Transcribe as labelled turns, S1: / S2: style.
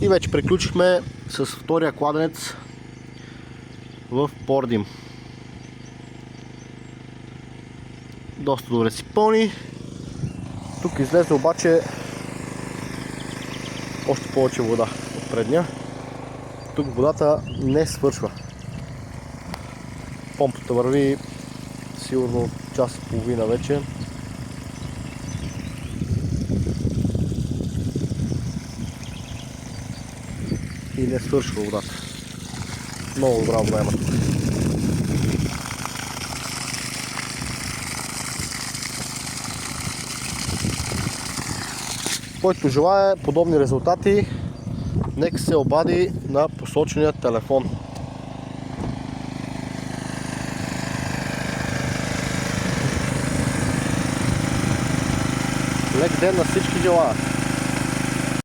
S1: И вече приключихме с втория кладенец в Пордим. Доста добре си пълни. Тук излезе обаче още повече вода от предния. Тук водата не свършва. Помпата върви сигурно час и половина вече. И не свършва водата. Много добра вода има. Който желае подобни резултати, нека се обади на посочения телефон. Лек ден на всички желая!